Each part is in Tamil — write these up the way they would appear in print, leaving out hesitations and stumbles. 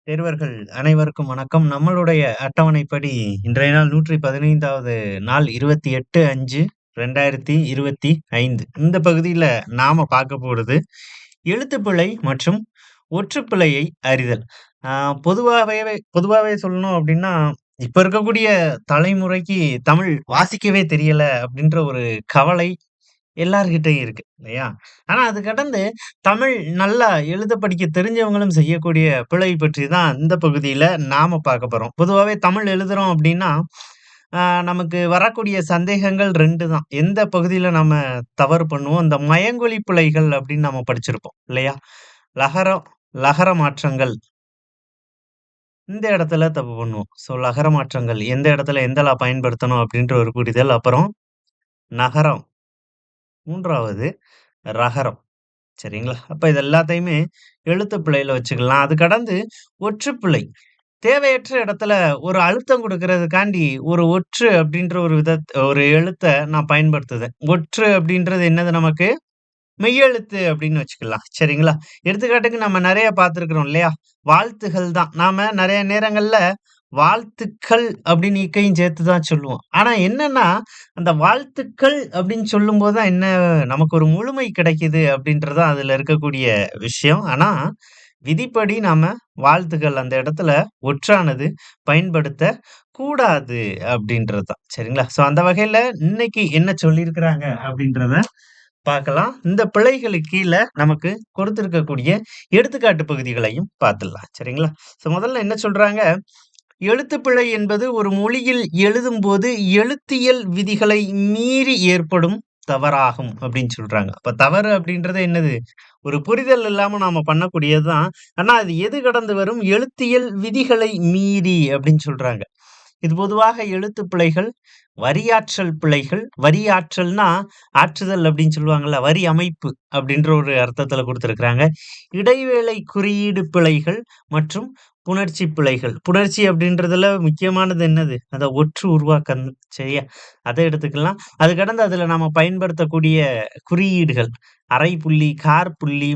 தேர்வர்கள் அனைவருக்கும் வணக்கம். நம்மளுடைய அட்டவணைப்படி இன்றைய நாள் 115வது நாள் 28/5/2025. இந்த பகுதியில நாம பார்க்க போறது எழுத்துப்பிழை மற்றும் ஒற்றுப்பிழையை அறிதல். ஆ பொதுவாவே சொல்லணும் அப்டின்னா, இப்ப இருக்கக்கூடிய தலைமுறைக்கு தமிழ் வாசிக்கவே தெரியல அப்டின்ற ஒரு கவலை எல்லார்கிட்டயும் இருக்கு இல்லையா? ஆனா அது கடந்து தமிழ் நல்லா எழுத படிக்க தெரிஞ்சவங்களும் செய்யக்கூடிய பிழை பற்றி தான் இந்த பகுதியில நாம பார்க்க போறோம். பொதுவாவே தமிழ் எழுதுறோம் அப்டின்னா, அ நமக்கு வரக்கூடிய சந்தேகங்கள் 2 தான். எந்த பகுதியில நம்ம தவறு பண்ணுவோம்? இந்த மயங்கொலி பிழைகள் அப்டின்னு நம்ம படிச்சிருப்போம் இல்லையா? லகரம், லகர மாற்றங்கள் இந்த இடத்துல தப்பு பண்ணுவோம். லகர மாற்றங்கள் எந்த இடத்துல எந்த பயன்படுத்தணும் அப்டின்ற ஒரு புரிதல். அப்புறம் நகரம் 3வது ரகரம். சரிங்களா? அப்ப இது எல்லாத்தையுமே எழுத்து பிழையில வச்சுக்கலாம். அது கடந்து ஒற்றுப்பிழை. தேவையற்ற இடத்துல ஒரு அழுத்தம் குடுக்கிறதுக்காண்டி ஒரு ஒற்று அப்படின்ற ஒரு எழுத்த நான் பயன்படுத்துதேன். ஒற்று அப்படின்றது என்னது நமக்கு? மெய்யெழுத்து அப்படின்னு வச்சுக்கலாம். சரிங்களா? எடுத்துக்காட்டுக்கு நம்ம நெறைய பார்த்திருக்கிறோம் இல்லையா? வாழ்த்துகள் தான். நாம நெறைய நேரங்கள்ல வாழ்த்துக்கள் அப்படின்னு இக்கையும் சேர்த்து தான் சொல்லுவோம். ஆனா என்னன்னா, அந்த வாழ்த்துக்கள் அப்படின்னு சொல்லும்போது தான் என்ன நமக்கு ஒரு முழுமை கிடைக்குது அப்படின்றது தான் அதுல இருக்கக்கூடிய விஷயம். ஆனா, விதிப்படி நாம வாழ்த்துக்கள் அந்த இடத்துல ஒற்றானது பயன்படுத்தக் கூடாது அப்படின்றது தான். சரிங்களா? அந்த வகையில இன்னைக்கு என்ன சொல்லியிருக்கிறாங்க அப்படின்றத பார்க்கலாம். இந்த பிழைகளுக்கு கீழ நமக்கு கொடுத்திருக்கக்கூடிய எடுத்துக்காட்டு பகுதிகளையும் பார்த்துடலாம். சரிங்களா? முதல்ல என்ன சொல்றாங்க, எழுத்துப்பிழை என்பது ஒரு மொழியில் எழுதும்போது எழுத்தியல் விதிகளை மீறி ஏற்படும் தவறாகும் அப்படின்னு சொல்றாங்க. அப்ப தவறு அப்படின்றது என்னது? ஒரு புரிதல் இல்லாம நாம பண்ணக்கூடியது தான். ஆனா அது எது கடந்து வரும்? எழுத்தியல் விதிகளை மீறி அப்படின்னு சொல்றாங்க. இது பொதுவாக எழுத்துப் பிழைகள், வரியாற்றல் பிழைகள். வரியாற்றல்னா, ஆற்றுதல் அப்படின்னு சொல்லுவாங்கல்ல. வரி அமைப்பு அப்படின்ற ஒரு அர்த்தத்துல குடுத்திருக்கிறாங்க. இடைவேளை குறியீடு பிழைகள் மற்றும் புணர்ச்சி பிழைகள். புணர்ச்சி அப்படின்றதுல முக்கியமானது என்னது? அந்த ஒற்று உருவாக்கம். சரியா? அத எடுத்துக்கலாம். அது கடந்து அதுல நாம பயன்படுத்தக்கூடிய குறியீடுகள். அரைப்புள்ளி, காற்புள்ளி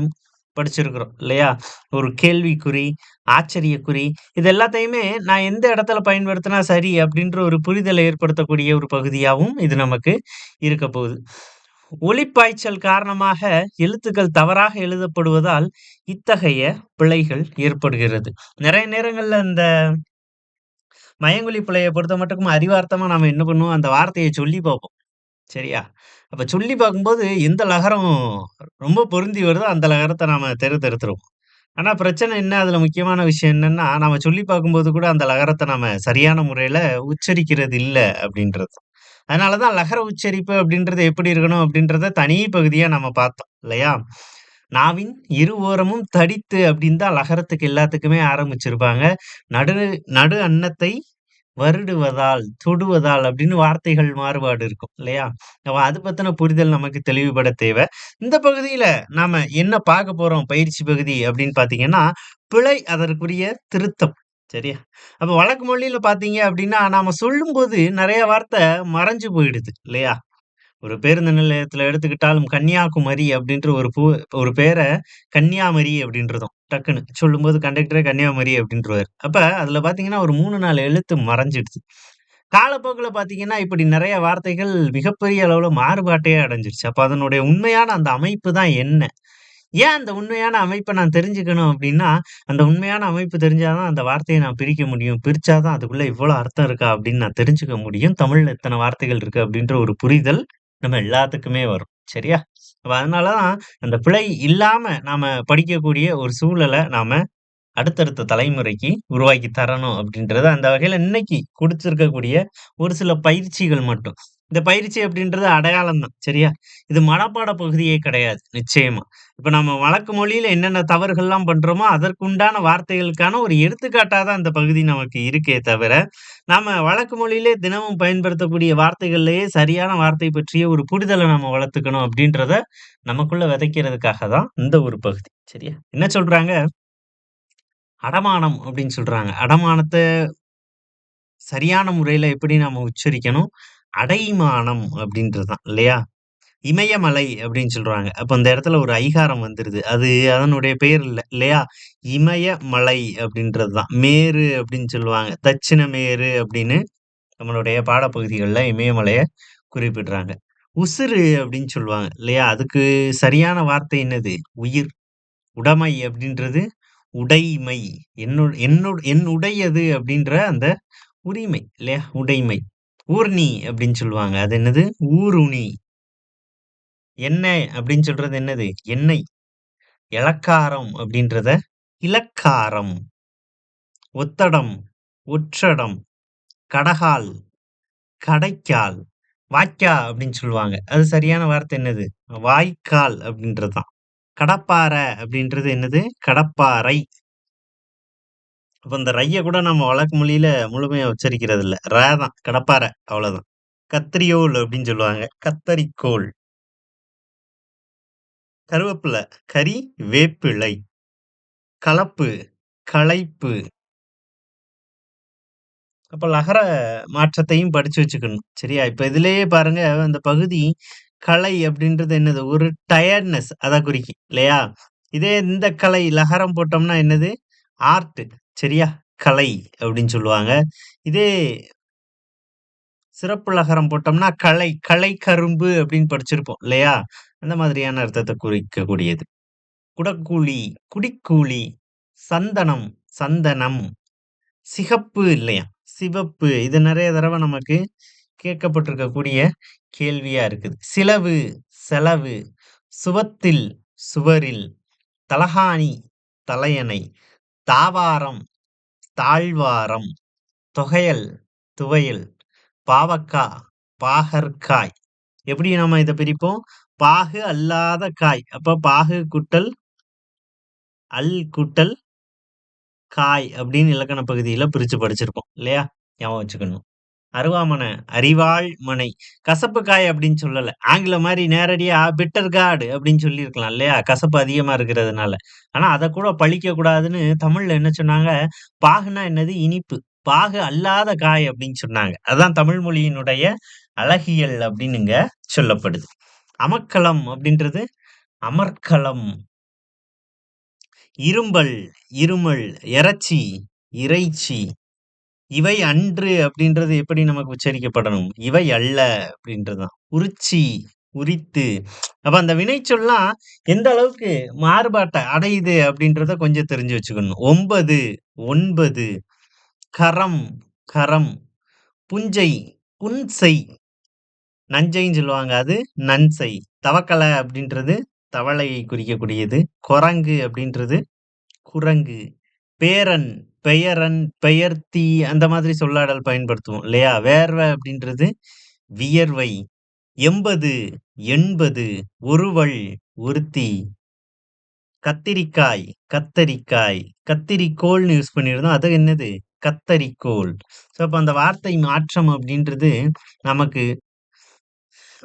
படிச்சிருக்கிறோம் இல்லையா? ஒரு கேள்விக்குறி, ஆச்சரியக்குறி இது எல்லாத்தையுமே நான் எந்த இடத்துல பயன்படுத்தினா சரி அப்படின்ற ஒரு புரிதலை ஏற்படுத்தக்கூடிய ஒரு பகுதியாவும் இது நமக்கு இருக்கப் போகுது. ஒலிப்பாய்ச்சல் காரணமாக எழுத்துக்கள் தவறாக எழுதப்படுவதால் இத்தகைய பிழைகள் ஏற்படுகிறது. நிறைய நேரங்கள்ல இந்த மயங்கொலி பிழைய பொறுத்தமட்டுக்கும் அறிவார்த்தமா நாம என்ன பண்ணுவோம், அந்த வார்த்தைய சொல்லி பார்ப்போம். சரியா? அப்ப சொல்லி பார்க்கும்போது எந்த லகரம் ரொம்ப பொருந்தி வருதோ அந்த லகரத்த நாம தேர்ந்தெடுத்துருவோம். ஆனா பிரச்சனை என்ன? அதுல முக்கியமான விஷயம் என்னன்னா, நாம சொல்லி பார்க்கும்போது கூட அந்த லகரத்த நாம சரியான முறையில உச்சரிக்கிறது இல்ல அப்படின்றது. அதனால தான் லகர உச்சரிப்பு அப்படின்றது எப்படி இருக்கணும் அப்படின்றத தனி பகுதியா நம்ம பார்த்தோம். இல்லையா? நாவின் இரு ஓரமும் தடித்து அப்படின்னு தான் லகரத்துக்கு எல்லாத்துக்குமே ஆரம்பிச்சிருப்பாங்க. நடு நடு அன்னத்தை வருடுவதால், தொடுவதால் அப்படின்னு வார்த்தைகள் மாறுபாடு இருக்கும். இல்லையா? அப்ப அது பத்தின புரிதல் நமக்கு தெளிவுபட தேவை. இந்த பகுதியில நாம என்ன பார்க்க போறோம் பயிற்சி பகுதி அப்படின்னு பார்த்தீங்கன்னா, பிழை அதற்குரிய திருத்தம். சரியா? அப்ப வழக்கு மொழியில பார்த்தீங்க அப்படின்னா, நாம சொல்லும்போது நெறைய வார்த்தை மறைஞ்சு போயிடுது. இல்லையா? ஒரு பேருந்து நிலையத்துல எடுத்துக்கிட்டாலும் கன்னியாகுமரி அப்படின்ற ஒரு பேர கன்னியாமரி அப்படின்றதும். டக்குன்னு சொல்லும்போது கண்டக்டரே கன்னியாகுமரி அப்படின்ருவாரு. அப்ப அதுல பார்த்தீங்கன்னா, ஒரு 3, 4 எழுத்து மறைஞ்சிடுது. காலப்போக்குல பார்த்தீங்கன்னா, இப்படி நெறைய வார்த்தைகள் மிகப்பெரிய அளவுல மாறுபாட்டையே அடைஞ்சிருச்சு. அப்ப அதனுடைய உண்மையான அந்த அமைப்பு தான் என்ன? ஏன் அந்த உண்மையான அமைப்ப நான் தெரிஞ்சுக்கணும் அப்படின்னா, அந்த உண்மையான அமைப்பு தெரிஞ்சா தான் அந்த வார்த்தைய நான் பிரிக்க முடியும். பிரிச்சா தான் அதுக்குள்ள இவ்வளோ அர்த்தம் இருக்கா அப்படின்னு நான் தெரிஞ்சுக்க முடியும். தமிழ்ல இத்தன வார்த்தைகள் இருக்கு அப்படின்ற ஒரு புரிதல் நம்ம எல்லாத்துக்குமே வரும். சரியா? அப்ப அதனால தான் அந்த பிழை இல்லாம நாம படிக்கக்கூடிய ஒரு சூழல நாம அடுத்தடுத்த தலைமுறைக்கு உருவாக்கி தரணும் அப்படின்றது அந்த வகையில இன்னைக்கு குடுத்திருக்கக்கூடிய ஒரு சில பயிற்சிகள் மட்டும். இந்த பயிற்சி அப்படின்றது அடையாளம் தான். சரியா? இது மனப்பாட பகுதியே கிடையாது. நிச்சயமா. இப்ப நம்ம வழக்கு மொழியில என்னென்ன தவறுகள்லாம் பண்றோமோ, அதற்குண்டான வார்த்தைகளுக்கான ஒரு எடுத்துக்காட்டா தான் இந்த பகுதி நமக்கு இருக்கே தவிர, நாம வழக்கு மொழியிலே தினமும் பயன்படுத்தக்கூடிய வார்த்தைகள்லயே சரியான வார்த்தை பற்றிய ஒரு புரிதல நம்ம வளர்த்துக்கணும் அப்படின்றத நமக்குள்ள விதைக்கிறதுக்காக தான் இந்த ஒரு பகுதி. சரியா? என்ன சொல்றாங்க? அடமானம் அப்படின்னு சொல்றாங்க. அடமானத்த சரியான முறையில எப்படி நாம உச்சரிக்கணும்? அடைமானம் அப்படின்றது தான் இல்லையா? இமயமலை அப்படின்னு சொல்றாங்க. அப்ப அந்த இடத்துல ஒரு ஐகாரம் வந்துருது. அது அதனுடைய பெயர் இல்ல இல்லையா? இமயமலை அப்படின்றது தான். மேரு அப்படின்னு சொல்லுவாங்க. தட்சிண மேரு அப்படின்னு நம்மளுடைய பாடப்பகுதிகள்ல இமயமலைய குறிப்பிடுறாங்க. உசிறு அப்படின்னு சொல்லுவாங்க இல்லையா? அதுக்கு சரியான வார்த்தை என்னது? உயிர். உடைமை அப்படின்றது உடைமை. என் உடையது அப்படின்ற அந்த உரிமை இல்லையா? உடைமை. ஊர்ணி அப்படின்னு சொல்லுவாங்க. அது என்னது? ஊருணி. எண்ணெய் அப்படின்னு சொல்றது என்னது? எண்ணெய். எளக்காரம் அப்படின்றத இலக்காரம். ஒத்தடம், ஒற்றடம், கடகால், கடைக்கால், வாய்க்கா அப்படின்னு சொல்லுவாங்க. அது சரியான வார்த்தை என்னது? வாய்க்கால் அப்படின்றது தான். கடப்பாரை அப்படின்றது என்னது? கடப்பாரை. அப்ப இந்த ரைய கூட நம்ம வழக்கு மொழியில முழுமையா உச்சரிக்கிறது இல்ல. தான். கடப்பாரை அவ்வளவுதான். கத்திரியோல் அப்படின்னு சொல்லுவாங்க. கத்தரிக்கோல். கருவேப்பில, கறி வேப்பிலை. கலப்பு, களைப்பு. அப்ப லகர மாற்றத்தையும் படிச்சு வச்சுக்கணும். சரியா? இப்ப இதிலேயே பாருங்க அந்த பகுதி கலை அப்படின்றது என்னது? ஒரு டயர்ட்னஸ் அத குறிக்கும். இல்லையா? இதே இந்த கலை லகரம் போட்டோம்னா என்னது? ஆர்ட். சரியா? கலை அப்படின்னு சொல்லுவாங்க. இதே சிறப்பு லகரம் போட்டோம்னா கலை, கலை கரும்பு அப்படின்னு படிச்சிருப்போம். இல்லையா? அந்த மாதிரியான அர்த்தத்த குறிக்கக்கூடியது. குடக்கூழி, குடிக்கூழி, சந்தனம், சந்தனம். சிகப்பு இல்லையா? சிவப்பு. இது நெறைய தடவ நமக்கு கேட்கப்பட்டிருக்கக்கூடிய கேள்வியா இருக்குது. சிலவு, செலவு, சுவத்தில், சுவரில், தலகாணி, தலையணை, தாவாரம், தாழ்வாரம், தொகையல், துவையல், பாவக்கா, பாகற்காய். எப்படி நம்ம இத பிரிப்போம்? பாகு அல்லாத காய். அப்ப பாகு கூட்டல் அல் கூட்டல் காய் அப்படின்னு இலக்கண பகுதியில பிரிச்சு படிச்சிருப்போம். இல்லையா? ஞாபகம் வச்சுக்கணும். அருவாமனை, அரிவாள் மனை. கசப்பு காய் அப்படின்னு சொல்லல. ஆங்கிலம் மாரி நேரடியா பிட்டர் கார்ட் அப்படின்னு சொல்லியிருக்கலாம் இல்லையா? கசப்பு அதிகமா இருக்கிறதுனால. ஆனா அதக் கூட பழிக்கக் கூடாதுன்னு தமிழ்ல என்ன சொன்னாங்க? பாகுன்னா என்னது? இனிப்பு. பாகு அல்லாத காய் அப்படின்னு சொன்னாங்க. அதான் தமிழ் மொழியினுடைய அழகியல் அப்படின்னு இங்க சொல்லப்படுது. அமக்களம் அப்படின்றது அமர்க்களம். இரும்பல், இருமல், எரச்சி, இறைச்சி. இவை அன்று அப்படின்றது எப்படி நமக்கு உச்சரிக்கப்படணும்? இவை அல்ல அப்படின்றதுதான். உரிச்சி, உரித்து. அப்ப அந்த வினைச்சொல்லாம் எந்த அளவுக்கு மாறுபாட்ட அடையுது அப்படின்றத கொஞ்சம் தெரிஞ்சு வச்சுக்கணும். 9, 9. கரம், கரம். புஞ்சை, புன்செய். நஞ்சைன்னு சொல்லுவாங்க. அது நன்செய். தவக்கலை அப்படின்றது தவளையை குறிக்கக்கூடியது. குரங்கு அப்படின்றது குரங்கு. பேரன், பெயரன், பெயர்த்தி அந்த மாதிரி சொல்லாடல் பயன்படுத்துவோம் இல்லையா? வேர்வை அப்படின்றது வியர்வை. 80, 80. ஒருவல், ஒருத்தி. கத்திரிக்காய், கத்தரிக்காய். கத்திரிக்கோல்ன்னு யூஸ் பண்ணியிருந்தோம். அது என்னது? கத்தரிக்கோல். ஸோ, அப்ப அந்த வார்த்தை மாற்றம் அப்படின்றது நமக்கு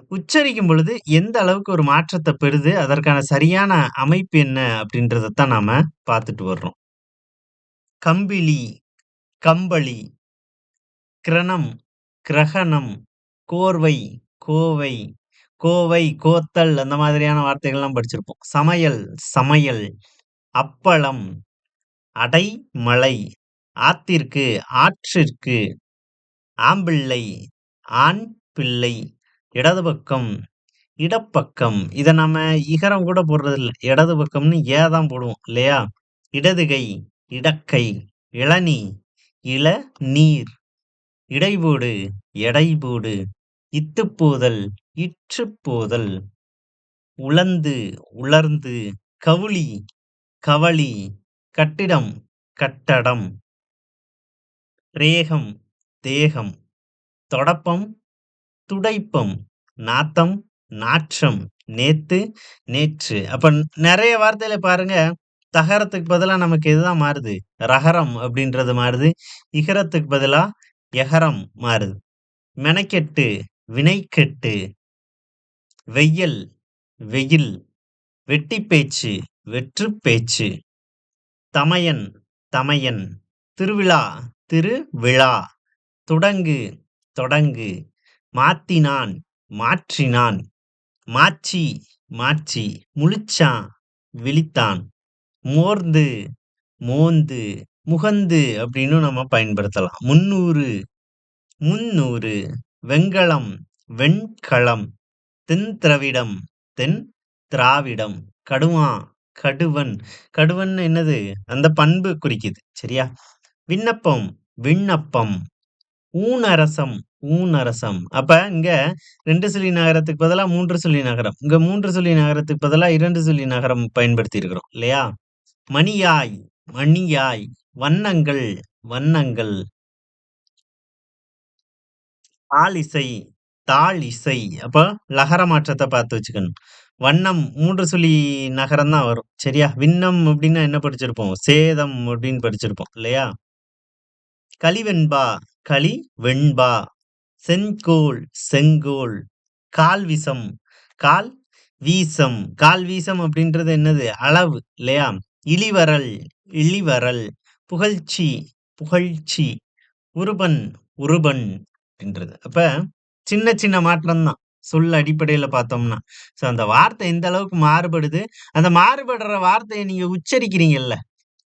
உச்சரிக்கும் பொழுது எந்த அளவுக்கு ஒரு மாற்றத்த பெறுது, அதற்கான சரியான அமைப்பு என்ன அப்படின்றத தான் நாம பார்த்துட்டு வர்றோம். கம்பிளி, கம்பளி, கிரணம், கிரகணம், கோர்வை, கோவை, கோவை, கோத்தல் அந்த மாதிரியான வார்த்தைகள்லாம் படிச்சிருப்போம். சமையல், சமையல், அப்பளம், அடைமழை, ஆத்திற்கு, ஆற்றிற்கு, ஆம்பிள்ளை, ஆண் பிள்ளை, இடது பக்கம், இடப்பக்கம். இத நம்ம இகரம் கூட போடுறதில்ல. இடது பக்கம்னு தான் போடுவோம் இல்லையா? இடதுகை, இடக்கை, இளநீ, இளநீர். இடைபோடு, எடைபோடு, இத்துப்போதல், இற்றுப்போதல், உலந்து, உலர்ந்து, கவுளி, கவளி, கட்டிடம், கட்டடம், ரேகம், தேகம், தொடப்பம், துடைப்பம், நாத்தம், நாற்றம், நேத்து, நேற்று. அப்ப நெறைய வார்த்தையில பாருங்க, தகரத்துக்கு பதிலா நமக்கு எதுதான் மாறுது? ரகரம் அப்படின்றது மாறுது. இகரத்துக்கு பதிலா எகரம் மாறுது. மெனக்கெட்டு, வினைக்கெட்டு, வெய்யல், வெயில், வெட்டிப் பேச்சு, வெற்றுப் பேச்சு, தமையன், தமையன், திருவிழா, திருவிழா, தொடங்கு, தொடங்கு, மாத்தினான், மாற்றினான், மாச்சி, மாச்சி, முழிச்சான், விழித்தான், மோர்ந்து, மோந்து, முகந்து அப்படின்னு நம்ம பயன்படுத்தலாம். 300, முந்நூறு, வெண்கலம், வெண்களம், தென் திராவிடம், தென் திராவிடம், கடுவா, கடுவன். கடுவன் என்னது? அந்த பண்பு குறிக்குது. சரியா? விண்ணப்பம், விண்ணப்பம், ஊனரசம், ஊனரசம். அப்ப இங்க 2 சொல்லி நகரத்துக்கு பதிலா 3 சொல்லி நகரம். இங்க 3 சொல்லி நகரத்துக்கு பதிலா 2 சொல்லி நகரம் பயன்படுத்தி இருக்கிறோம். இல்லையா? மணியாய், மணியாய், வண்ணங்கள், வண்ணங்கள், தாழிசை, தாழிசை. அப்ப லகர மாற்றத்த பார்த்து வச்சுக்கணும். வண்ணம் 3 சொல்லி நகரம் தான் வரும். சரியா? விண்ணம் அப்டின்னா என்ன படிச்சிருப்போம்? சேதம் அப்டின்னு படிச்சிருப்போம். இல்லையா? களிவெண்பா, களி வெண்பா, செங்கோல், செங்கோல், கால்விசம், கால் வீசம். கால் வீசம் அப்படின்றது என்னது? அளவு இல்லையா? இளிவரல், இளிவரல், புகழ்ச்சி, புகழ்ச்சி, உருபன், உருபன் அப்படின்றது. அப்ப சின்ன சின்ன மாற்றம் தான். சொல் அடிப்படையில பார்த்தோம்னா. ஸோ அந்த வார்த்தை எந்த அளவுக்கு மாறுபடுது, அந்த மாறுபடுற வார்த்தைய நீங்க உச்சரிக்கிறீங்கல்ல,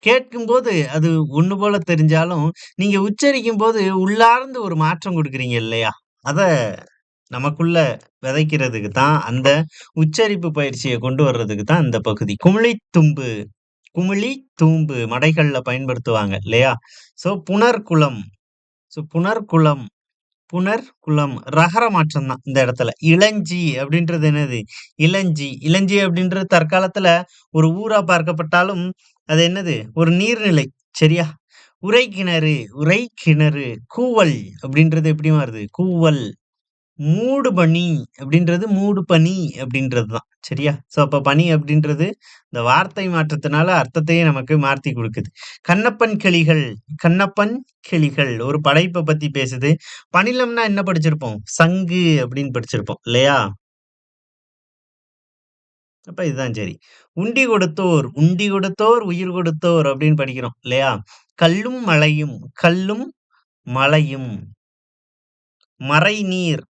கேட்கும்போது அது ஒண்ணு போல தெரிஞ்சாலும், நீங்க உச்சரிக்கும்போது உள்ளார்ந்து ஒரு மாற்றம் குடுக்குறீங்க இல்லையா? அத நமக்குள்ள விதைக்கிறதுக்கு தான், அந்த உச்சரிப்பு பயிற்சிய கொண்டு வர்றதுக்கு தான் இந்த பகுதி. குமிழித்தும்பு, குமிழி தூம்பு மடைகள்ல பயன்படுத்துவாங்க இல்லையா? ஸோ புனர்குலம், ஸோ புனர்குலம், புனர்குலம் ரகர மாற்றம் தான் இந்த இடத்துல. இளஞ்சி அப்படின்றது என்னது? இளஞ்சி. இளஞ்சி அப்படின்றது தற்காலத்துல ஒரு ஊரா பார்க்கப்பட்டாலும், அது என்னது? ஒரு நீர்நிலை. சரியா? உறைகிணறு, உறைகிணறு. கூவல் அப்படின்றது எப்படி மாறுது? கூவல். மூடுபனி அப்படின்றது மூடுபனி அப்படின்றது தான். சரியா? ஸோ அப்ப பனி அப்படின்றது இந்த வார்த்தை மாற்றத்தினால அர்த்தத்தையே நமக்கு மாத்தி குடுக்குது. கண்ணப்பன் கிளிகள், கண்ணப்பன் கிளிகள் ஒரு படைப்ப பத்தி பேசுது. பணிலம்னா என்ன படிச்சிருப்போம்? சங்கு அப்படின்னு படிச்சிருப்போம். இல்லையா? அப்ப இதுதான் சரி. உண்டி கொடுத்தோர், உண்டி கொடுத்தோர், உயிர் கொடுத்தோர் அப்படின்னு படிக்கிறோம். இல்லையா? கல்லும் மழையும், கல்லும் மழையும். மறைநீர்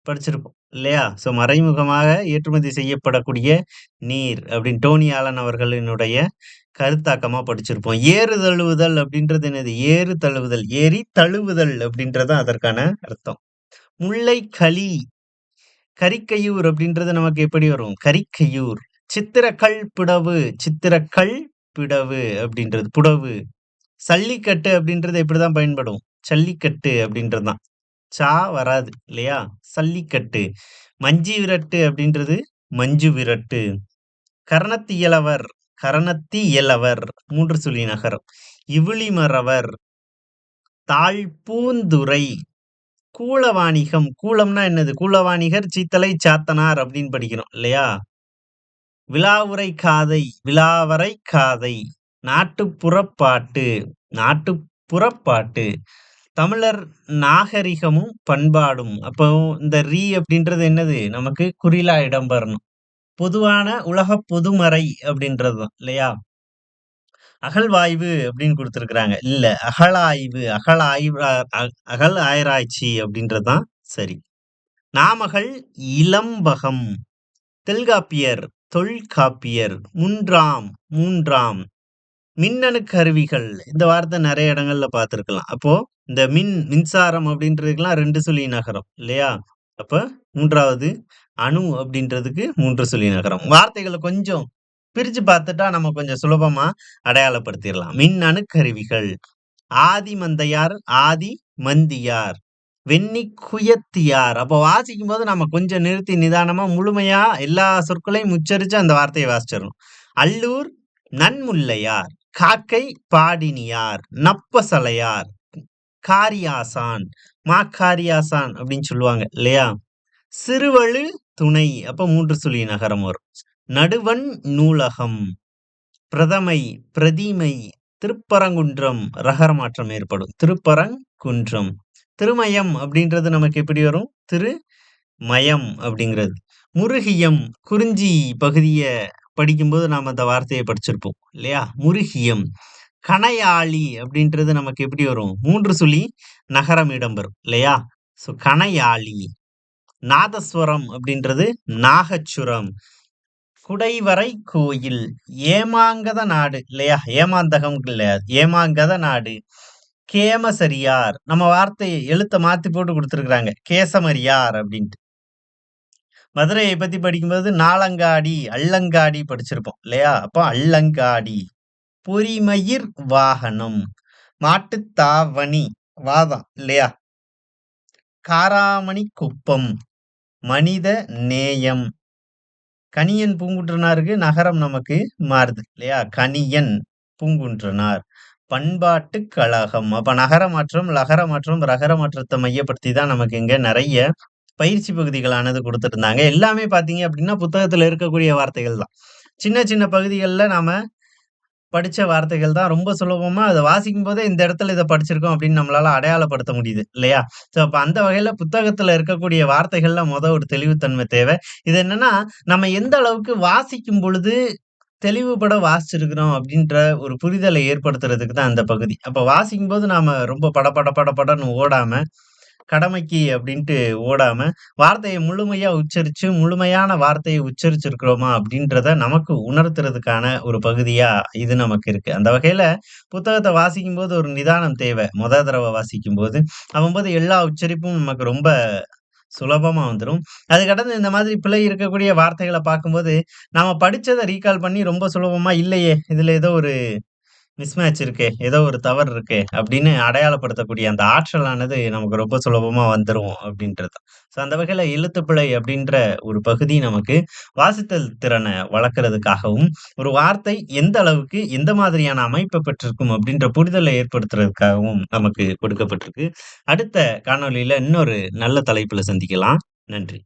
படிச்சிருப்போம். இல்லையா? ஸோ மறைமுகமாக ஏற்றுமதி செய்யப்படக்கூடிய நீர் அப்படின்னு டோனி ஆலன் அவர்களினுடைய கருத்தாக்கமா படிச்சிருப்போம். ஏறு தழுவுதல் அப்படின்றது என்னது? ஏறு தழுவுதல், ஏரி தழுவுதல் அப்படின்றது தான் அதற்கான அர்த்தம். முல்லை களி, கரிக்கையூர் அப்படின்றது நமக்கு எப்படி வரும்? கரிக்கையூர். சித்திரக்கல் பிடவு, சித்திரக்கல் பிடவு அப்படின்றது புடவு. சல்லிக்கட்டு அப்படின்றது எப்படிதான் பயன்படும்? ஜல்லிக்கட்டு அப்படின்றது தான். சா வராது இல்லையா? சல்லிக்கட்டு. மஞ்சி விரட்டு அப்படின்றது மஞ்சு விரட்டு. கரணத்தியலவர், கரணத்தியலவர் 3 சொல்லி நகரம். இவிழிமறவர், தாழ்பூந்துறை, கூலவாணிகம். கூலம்னா என்னது? கூலவாணிகர் சீத்தலை சாத்தனார் அப்படின்னு படிக்கிறோம் இல்லையா? விலாவுரை காதை, விலாவரை காதை. நாட்டுப்புறப்பாட்டு, நாட்டுப்புறப்பாட்டு. தமிழர் நாகரிகமும் பண்பாடும். அப்போ இந்த அப்படின்றது என்னது? நமக்கு குறிலா இடம் பெறணும். பொதுவான உலகப் பொதுமறை அப்படின்றது தான் இல்லையா? அகழ்வாய்வு அப்படின்னு குடுத்திருக்கிறாங்க. இல்ல அகழாய்வு, அகழ் ஆராய்ச்சி அப்படின்றது தான் சரி. நாமகள் இலம்பகம், தொல்காப்பியர், தொல்காப்பியர், முன்றாம், மூன்றாம். மின்னணு கருவிகள். இந்த வார்த்தை நெறைய இடங்கள்ல பார்த்திருக்கலாம். அப்போ இந்த மின்சாரம் அப்படின்றதுக்கெல்லாம் 2 சொல்லி நகரம் இல்லையா? அப்ப 3வது அணு அப்படின்றதுக்கு 3 சொல்லி நகரம். வார்த்தைகள கொஞ்சம் பிரிச்சு பார்த்துட்டா நம்ம கொஞ்சம் சுலபமா அடையாளப்படுத்திறலாம். மின்னணு கருவிகள். ஆதி மந்தையார், ஆதி மந்தியார். வெண்ணி குயத்தியார். அப்ப வாசிக்கும்போது நம்ம கொஞ்சம் நிறுத்தி நிதானமா முழுமையா எல்லா சொற்களையும் உச்சரிச்சு அந்த வார்த்தைய வாசிச்சிரணும். அல்லூர் நன்முல்லையார், காக்கை பாடினியார், நப்பசலையார், காரியாசான், மாக்காரியாசான் அப்படின்னு சொல்லுவாங்க இல்லையா? சிறுவழு துணை. அப்ப 3 சொல்லி நகரம் வரும். நடுவண் நூலகம், பிரதமை, பிரதிமை, திருப்பரங்குன்றம் ரகர மாற்றம் ஏற்படும். திருப்பரங்குன்றம். திருமயம் அப்படின்றது நமக்கு எப்படி வரும்? திருமயம் அப்படிங்கிறது. முருகியம், குறிஞ்சி பகுதிய படிக்கும்போது நாம அந்த வார்த்தைய படிச்சிருப்போம் இல்லையா? முருகியம். கணையாழி அப்படின்றது நமக்கு எப்படி வரும்? 3 சொல்லி நகரம் இடம்பெறும் இல்லையா? ஸோ கணையாழி. நாதஸ்வரம் அப்படின்றது நாகச்சுரம். குடைவரை கோயில், ஏமாங்கத நாடு இல்லையா? ஏமாந்தகம் கிடையாது. ஏமாங்கத நாடு. கேமசரியார். நம்ம வார்த்தைய எழுத்த மாத்தி போட்டு குடுத்திருக்கிறாங்க. கேசமரியார் அப்படின்ட்டு. மதுரையை பத்தி படிக்கும்போது நாலங்காடி, அள்ளங்காடி படிச்சிருப்போம் இல்லையா? அப்போ அள்ளங்காடி. பொறிமயிர் வாகனம், மாட்டுத்தாவணி, வாதம் இல்லையா? காராமணி குப்பம், மனித நேயம். கணியன் பூங்குன்றனாருக்கு நகரம் நமக்கு மாறுது இல்லையா? கணியன் பூங்குன்றனார். பண்பாட்டு கழகம். அப்ப நகர மாற்றம், லகர மாற்றம், ரகர மாற்றத்தை மையப்படுத்தி தான் நமக்கு இங்க நிறைய பயிற்சி பகுதிகளானது குடுத்திருந்தாங்க. எல்லாமே பார்த்தீங்க அப்படின்னா, புத்தகத்துல இருக்கக்கூடிய வார்த்தைகள் தான். சின்ன சின்ன பகுதிகள்ல நாம படிச்ச வார்த்தைகள் தான் ரொம்ப சுலபமா அத வாசிக்கும்போதே, இந்த இடத்துல இத படிச்சிருக்கோம் அப்படின்னு நம்மளால அடையாளப்படுத்த முடியுது இல்லையா? ஸோ அப்ப அந்த வகையில புத்தகத்துல இருக்கக்கூடிய வார்த்தைகள்ல ஒரு தெளிவுத்தன்மை தேவை. இது என்னன்னா, நம்ம எந்த அளவுக்கு வாசிக்கும் பொழுது தெளிவுபட வாசிச்சிருக்கிறோம் அப்படின்ற ஒரு புரிதலை ஏற்படுத்துறதுக்கு தான் அந்த பகுதி. அப்ப வாசிக்கும்போது நாம ரொம்ப படன்னு ஓடாம, கடமைக்கு அப்படின்ட்டு ஓடாம, வார்த்தைய முழுமையா உச்சரிச்சு, முழுமையான வார்த்தைய உச்சரிச்சிருக்கிறோமா அப்படின்றத நமக்கு உணர்த்துறதுக்கான ஒரு பகுதியா இது நமக்கு இருக்கு. அந்த வகையில புத்தகத்த வாசிக்கும்போது ஒரு நிதானம் தேவை. தடவ வாசிக்கும்போது. அப்பம்போது எல்லா உச்சரிப்பும் நமக்கு ரொம்ப சுலபமா வந்துரும். அது கடந்து இந்த மாதிரி பிழை இருக்கக்கூடிய வார்த்தைகள பார்க்கும்போது, நாம படிச்சத ரீகால் பண்ணி ரொம்ப சுலபமா இல்லையே! இதுல ஏதோ ஒரு மிஸ்மேட்ச் இருக்கே! ஏதோ ஒரு தவறு இருக்கே! அப்படின்னு அடையாளப்படுத்தக்கூடிய அந்த ஆற்றலானது நமக்கு ரொம்ப சுலபமா வந்துரும் அப்படின்றது தான். ஸோ அந்த வகையில எழுத்துப்பிழை அப்படின்ற ஒரு பகுதி நமக்கு வாசித்தல் திறன வளர்க்கறதுக்காகவும், ஒரு வார்த்தை எந்த அளவுக்கு எந்த மாதிரியான அமைப்ப பெற்றிருக்கும் அப்படின்ற புரிதலை ஏற்படுத்துறதுக்காகவும் நமக்கு கொடுக்கப்பட்டிருக்கு. அடுத்த காணொளியில இன்னொரு நல்ல தலைப்புல சந்திக்கலாம். நன்றி.